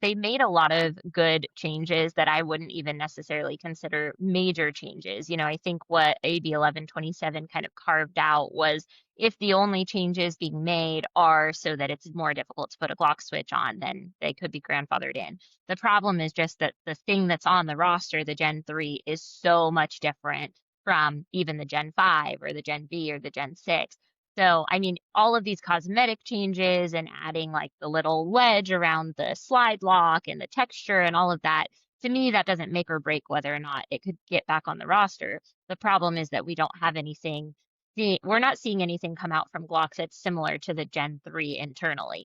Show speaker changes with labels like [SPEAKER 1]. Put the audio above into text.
[SPEAKER 1] they made a lot of good changes that I wouldn't even necessarily consider major changes. I think what AB 1127 kind of carved out was if the only changes being made are so that it's more difficult to put a Glock switch on, then they could be grandfathered in. The problem is just that the thing that's on the roster, the Gen 3, is so much different from even the Gen 5 or the Gen V or the Gen 6. So, I mean, all of these cosmetic changes and adding like the little wedge around the slide lock and the texture and all of that, to me, that doesn't make or break whether or not it could get back on the roster. The problem is that we don't have anything, we're not seeing anything come out from Glock that's similar to the Gen 3 internally.